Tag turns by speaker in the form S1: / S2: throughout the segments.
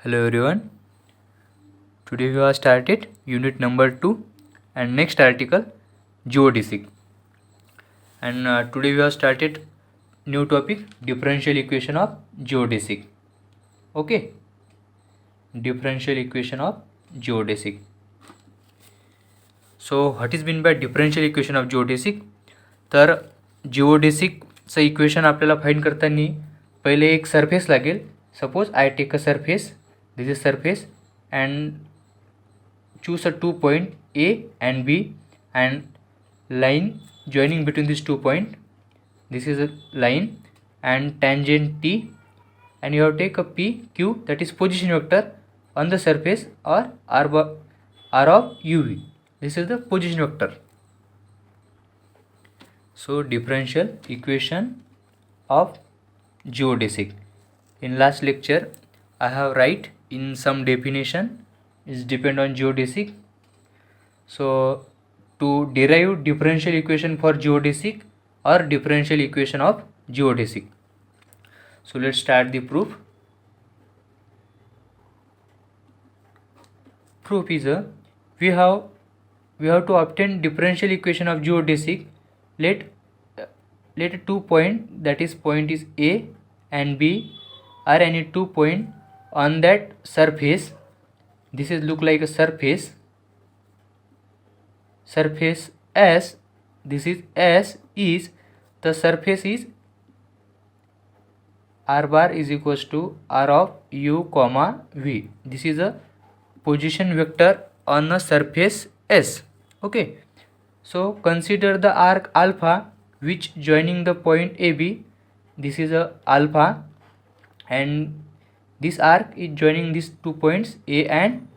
S1: Hello everyone. Today we have started unit number 2 and next article geodesic. And today we have started new topic differential equation of geodesic. Okay. Differential equation of geodesic. So what is meant by differential equation of geodesic? तर जिओडेसिकचं equation आपल्याला find करताना पहिले एक surface लागेल. Suppose I take a surface, this is surface and choose a 2 point A and B and line joining between these 2 points. This is a line and tangent T, and you have to take a P Q, that is position vector on the surface, or R of UV. This is the position vector. So differential equation of geodesic. In last lecture I have write in some definition is depend on geodesic. So to derive differential equation for geodesic or differential equation of geodesic, so let's start the proof. Proof is we have to obtain differential equation of geodesic. Let 2 point, that is point is A and B, are any 2 point on that surface. This is look like a surface S. This is S is the surface is R bar is equals to R of U comma V. This is a position vector on a surface S. Okay, so consider the arc alpha which joining the point AB. This is a alpha, and this arc is joining these 2 points A and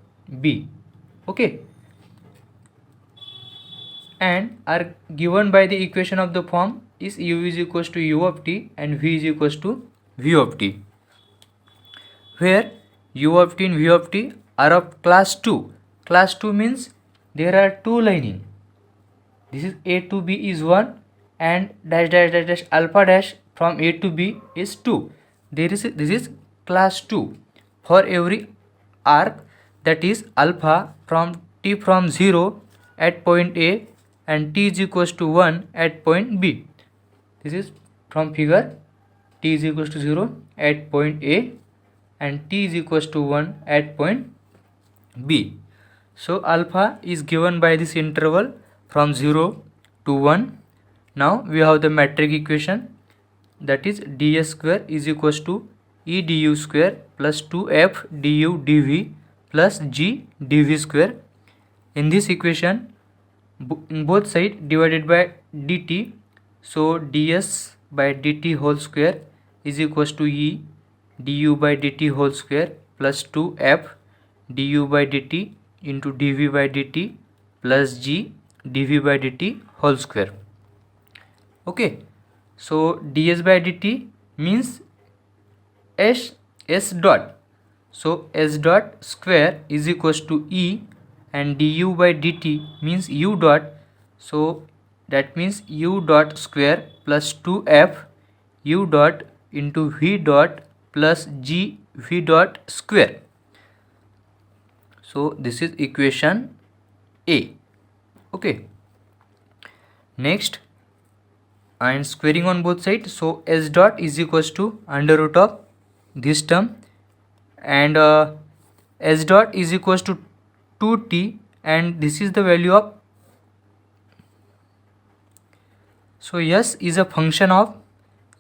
S1: B. Okay, and are given by the equation of the form is U is equals to U of T and V is equals to V of T, where U of T and V of T are of class 2. Class 2 means there are 2 lining. This is A to B is 1 and dash dash dash dash alpha dash from A to B is 2. This is class 2 for every arc, that is alpha from T from 0 at point A and T is equals to 1 at point B. This is from figure. T is equals to 0 at point A and T is equals to 1 at point B. So alpha is given by this interval from 0 to 1. Now we have the metric equation, that is ds square is equals to E du square plus 2f du dv plus g dv square. In this equation, in both sides divided by dt, so ds by dt whole square is equals to E du by dt whole square plus 2f du by dt into dv by dt plus g dv by dt whole square. Okay, so ds by dt means s dot, so s dot square is equals to E, and du by dt means u dot, so that means u dot square plus 2f u dot into v dot plus g v dot square. So this is equation A. Okay, next, and squaring on both sides, so s dot is equals to under root of this term, and s dot is equals to 2t, and this is the value of, so s is a function of,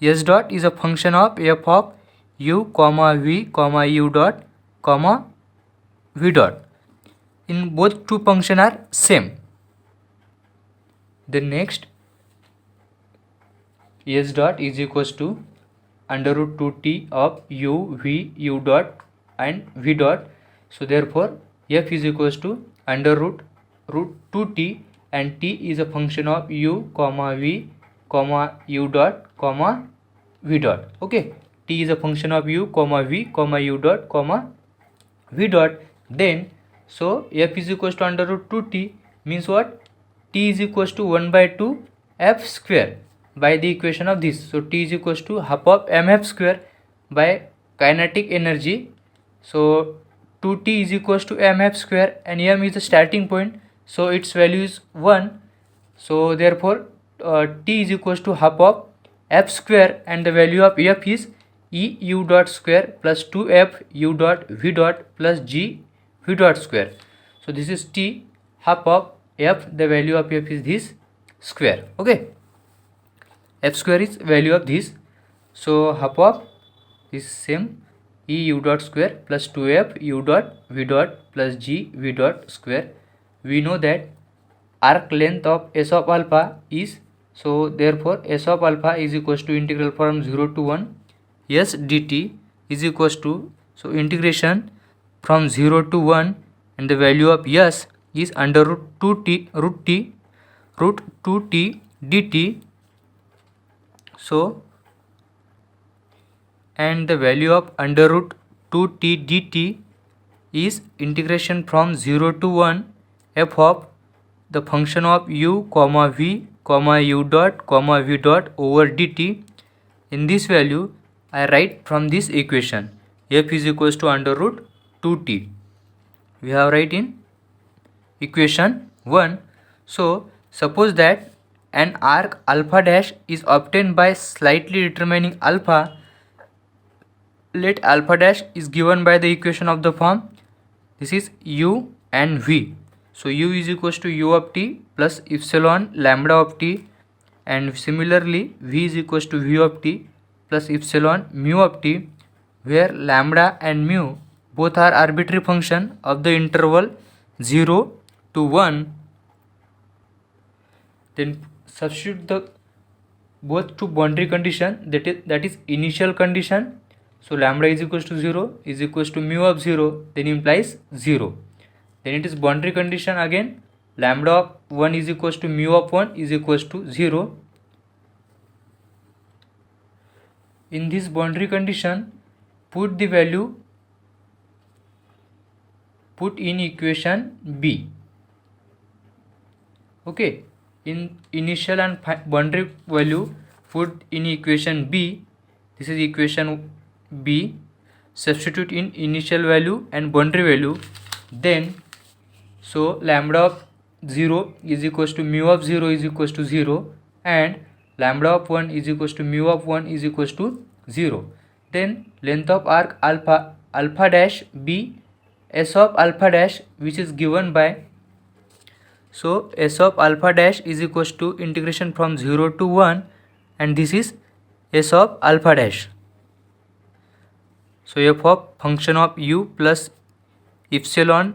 S1: s dot is a function of f of u comma v comma u dot comma v dot. In both two function are same. Then next, s dot is equals to under root 2t of u v u dot and v dot, so therefore f is equals to under root 2t, and t is a function of u comma v comma u dot comma v dot. Okay, t is a function of u comma v comma u dot comma v dot. Then so f is equals to under root 2t means what? T is equals to 1 by 2 f square by the equation of this. So T is equals to half of mf square by kinetic energy So 2t is equals to mf square, and m is the starting point, so its value is 1. So therefore t is equals to half of f square, and the value of f is e u dot square plus 2f u dot v dot plus g v dot square. So this is t, half of f, the value of f is this square. Okay, f square is value of this, so half of is same e u dot square plus 2f u dot v dot plus g v dot square. We know that arc length of s of alpha is, so therefore s of alpha is equals to integral from 0 to 1 s dt is equals to, so integration from 0 to 1, and the value of s is under root 2t dt. So and the value of under root 2t dt is integration from 0 to 1 f of the function of u comma v comma u dot comma v dot over dt. In this value I write from this equation f is equals to under root 2t. We have write in equation 1. So suppose that an arc alpha dash is obtained by slightly determining alpha. Let alpha dash is given by the equation of the form, this is u and v. So u is equals to u of t plus epsilon lambda of t, and similarly v is equals to v of t plus epsilon mu of t, where lambda and mu both are arbitrary function of the interval 0 to 1. Then substitute the both to boundary condition, that is initial condition. So lambda is equals to 0 is equals to mu of 0, then implies 0. Then it is boundary condition again, lambda of 1 is equals to mu of 1 is equals to 0. In this boundary condition, put the value, put in equation b. Okay, in initial and boundary value put in equation b. This is equation b. Substitute in initial value and boundary value. Then so lambda of 0 is equals to mu of 0 is equals to 0, and lambda of 1 is equals to mu of 1 is equals to 0. Then length of arc alpha dash b, s of alpha dash, which is given by, so s of alpha dash is equals to integration from 0 to 1, and this is s of alpha dash. So f of function of u plus epsilon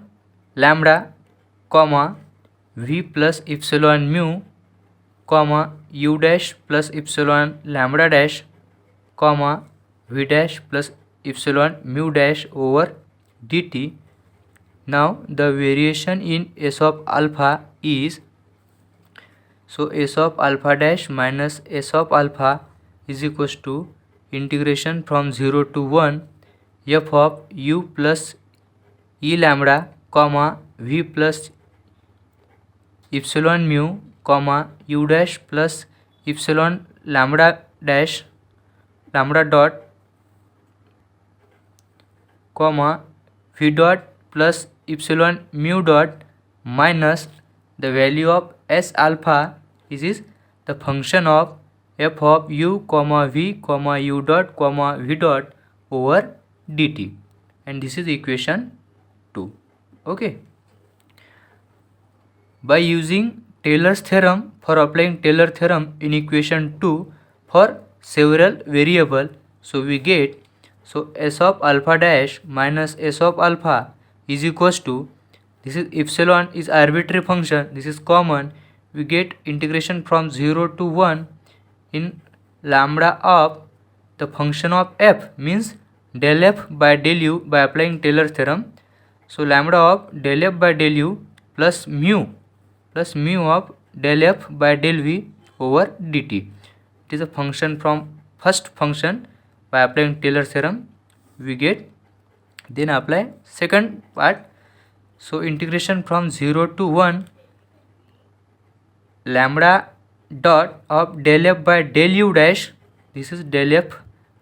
S1: lambda comma v plus epsilon mu comma u dash plus epsilon lambda dash comma v dash plus epsilon mu dash over dt. Now the variation in s of alpha is, so s of alpha dash minus s of alpha is equals to integration from 0 to 1 f of u plus e lambda comma v plus epsilon mu comma u dash plus epsilon lambda dash lambda dot comma v dot plus epsilon mu dot minus the value of s alpha, is the function of f of u comma v comma u dot comma v dot over dt, and this is equation 2. Okay, by using Taylor's theorem, for applying Taylor theorem in equation 2 for several variable, so we get, so s of alpha dash minus s of alpha is equals to, this is epsilon is arbitrary function, this is common, we get integration from 0 to 1 in lambda of the function of f, means del f by del u by applying Taylor theorem. So lambda of del f by del u plus mu of del f by del v over dt. It is a function from first function, by applying Taylor theorem we get. Then apply second part. So integration from 0 to 1 lambda dot of del f by del u dash, this is del f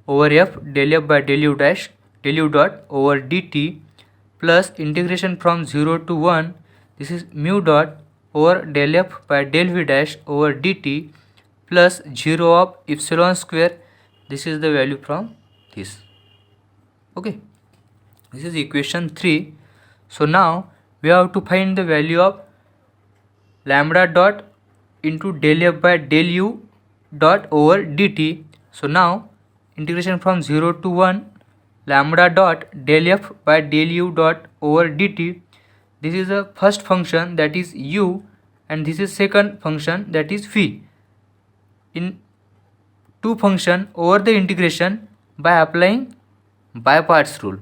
S1: over f del f by del u dash del u dot over dt plus integration from 0 to 1, this is mu dot over del f by del v dash over dt plus 0 of epsilon square. This is the value from this. Okay, this is equation 3. So now we have to find the value of lambda dot into del f by del u dot over dt. So now integration from 0 to 1 lambda dot del f by del u dot over dt. This is the first function, that is u, and this is second function, that is phi. In two function over the integration by applying by parts rule.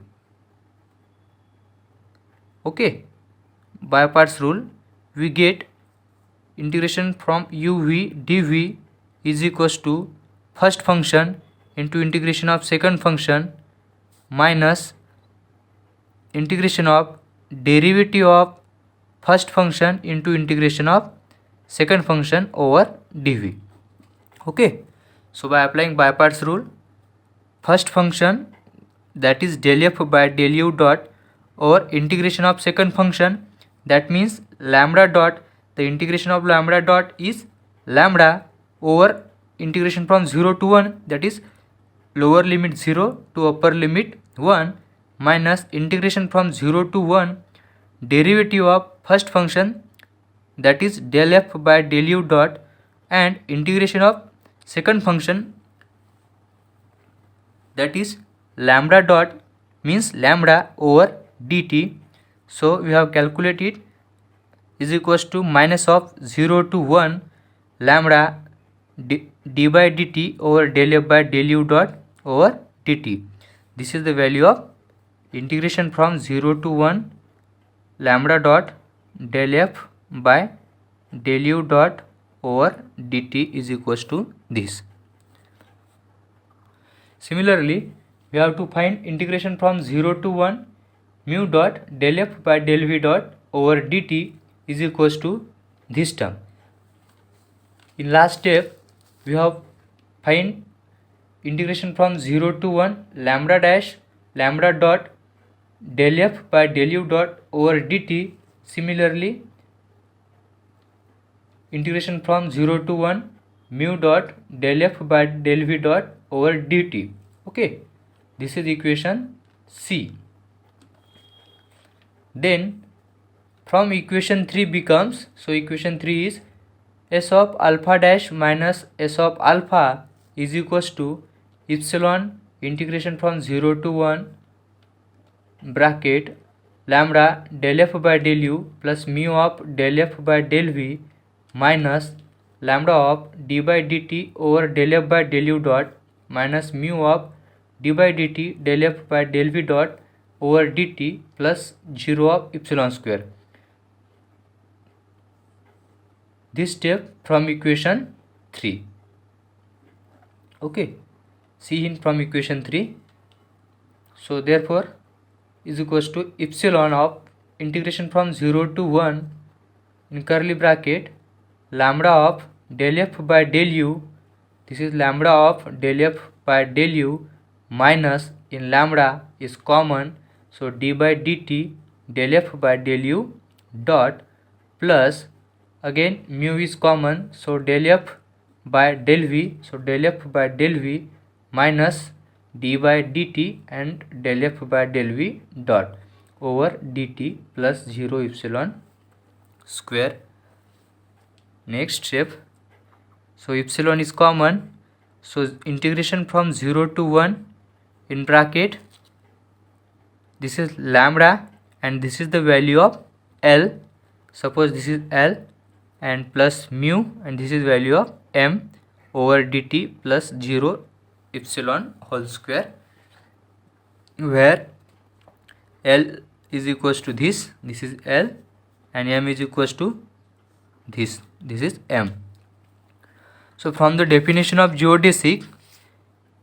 S1: Okay, by parts rule we get integration from uv dv is equals to first function into integration of second function minus integration of derivative of first function into integration of second function over dv. Okay, so by applying by parts rule, first function, that is del f by del u dot over integration of second function, that means lambda dot, the integration of lambda dot is lambda over integration from 0 to 1, that is lower limit 0 to upper limit 1, minus integration from 0 to 1 derivative of first function, that is del f by del u dot, and integration of second function, that is lambda dot, means lambda over dt. So we have calculated is equals to minus of 0 to 1 lambda d by dt over del f by del u dot over dt. This is the value of integration from 0 to 1 lambda dot del f by del u dot over dt is equals to this. Similarly, we have to find integration from 0 to 1 mu dot del f by del v dot over dt is equals to this term. In last step, we have find integration from 0 to 1 lambda dash lambda dot del f by del u dot over dt. Similarly, integration from 0 to 1 mu dot del f by del v dot over dt. Okay, this is equation C. Then from equation 3 becomes, so equation 3 is s of alpha dash minus s of alpha is equals to epsilon integration from 0 to 1 bracket lambda del f by del u plus mu of del f by del v minus lambda of d by dt over del f by del u dot minus mu of d by dt del f by del v dot over dt plus 0 of epsilon square. This step from equation 3. Okay, see in from equation 3. So therefore is equals to epsilon of integration from 0 to 1 in curly bracket lambda of del f by del u, this is lambda of del f by del u minus in lambda is common, so d by dt del f by del u dot plus again mu is common, so del f by del v, so del f by del v minus d by dt and del f by del v dot over dt plus 0 epsilon square. Next step, so epsilon is common, so integration from 0 to 1 in bracket, this is lambda and this is the value of L, suppose this is L, and plus mu and this is value of m over dt plus 0 epsilon whole square, where L is equals to this is L, and m is equals to this is m. So from the definition of geodesic,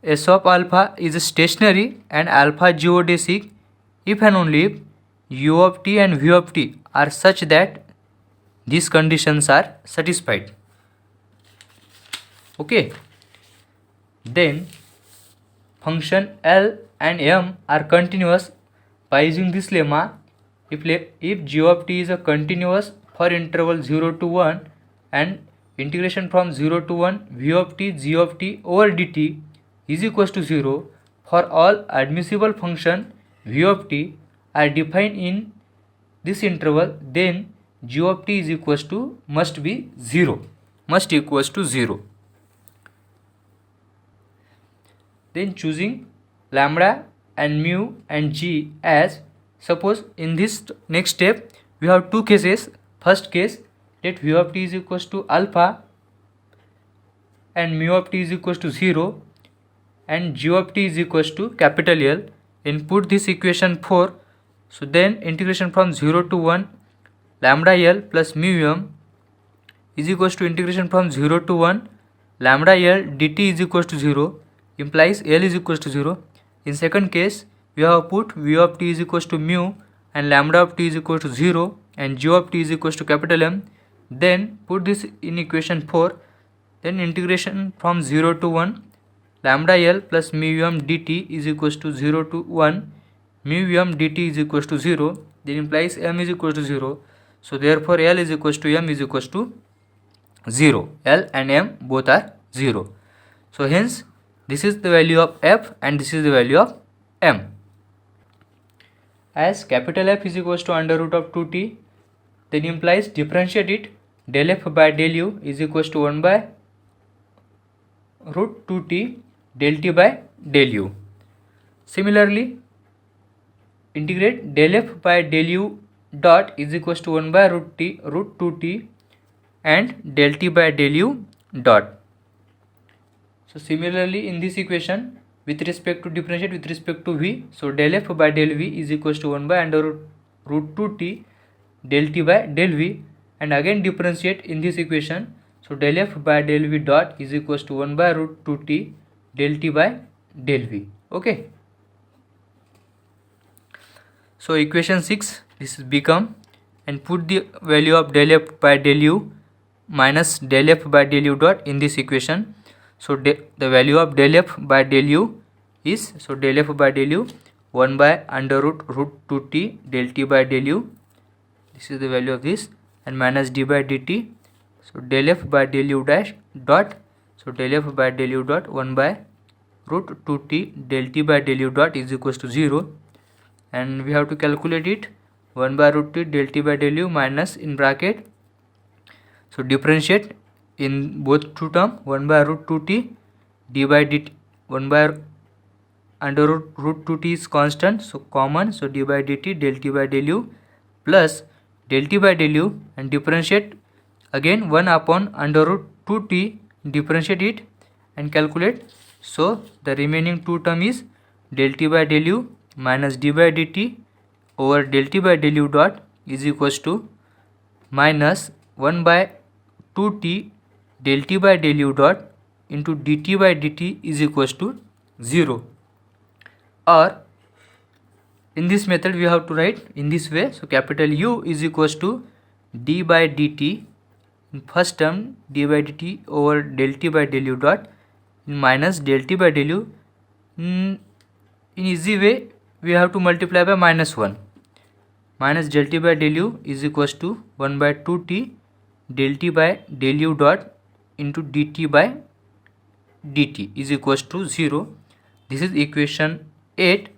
S1: S of alpha is stationary and alpha geodesic if and only if u of t and v of t are such that these conditions are satisfied. Okay, then function L and m are continuous by using this lemma. If g of t is a continuous for interval 0 to 1 and integration from 0 to 1 v of t g of t over dt is equals to 0 for all admissible function v of t are defined in this interval, then g of t is equals to must be 0, must equals to 0. Then choosing lambda and mu and g as, suppose in this next step we have two cases. First case, let v of t is equals to alpha and mu of t is equals to 0 and g of t is equals to capital L. Input this equation 4. So then integration from 0 to 1 lambda L plus mu m is equals to integration from 0 to 1 lambda L dt is equals to 0, implies L is equals to 0. In second case, we have put v of t is equals to mu and lambda of t is equals to 0 and g of t is equals to capital M. Then put this in equation 4. Then integration from 0 to 1 lambda L plus mu m dt is equals to 0 to 1 mu m dt is equals to 0. Then implies m is equals to 0. So therefore L is equals to m is equals to 0. L and m both are 0. So hence this is the value of f and this is the value of m. As capital F is equals to under root of 2t, then implies differentiate it, del f by del u is equals to 1 by root 2t del t by del u. Similarly, integrate del f by del u dot is equals to 1 by root 2t and del t by del u dot. So similarly in this equation, with respect to differentiate with respect to v, so del f by del v is equals to 1 by under root 2t del t by del v, and again differentiate in this equation, so del f by del v dot is equals to 1 by root 2t del t by del v. Okay. So equation 6, this is become, and put the value of del f by del u minus del f by del u dot in this equation. So the value of del f by del u is, so del f by del u 1 by under root 2t del t by del u, this is the value of this, and minus d by dt. So del f by del u dash dot, so del f by del u dot 1 by root 2t del t by del u dot is equals to 0, and we have to calculate it 1 by root t del t by del u minus in bracket, so differentiate in both two term 1 by root 2t d by dt, 1 by under root 2t is constant, so common, so d by dt del t by del u plus del t by del u, and differentiate again 1 upon under root 2t, differentiate it and calculate. So the remaining two term is del t by del u minus d by dt over del t by del u dot is equals to minus 1 by 2t del t by del u dot into dt by dt is equals to 0. Or in this method we have to write in this way, so capital U is equals to d by dt in first term d by dt over del t by del u dot minus del t by del u. In easy way we have to multiply by minus 1, minus del t by del u is equals to 1 by 2t del t by del u dot into dt by dt is equals to 0. This is equation 8,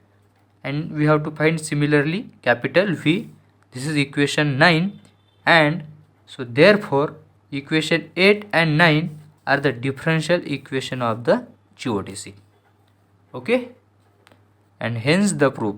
S1: and we have to find similarly capital V. This is equation 9, and so therefore equation 8 and 9 are the differential equation of the geodesy. Okay, and hence the proof.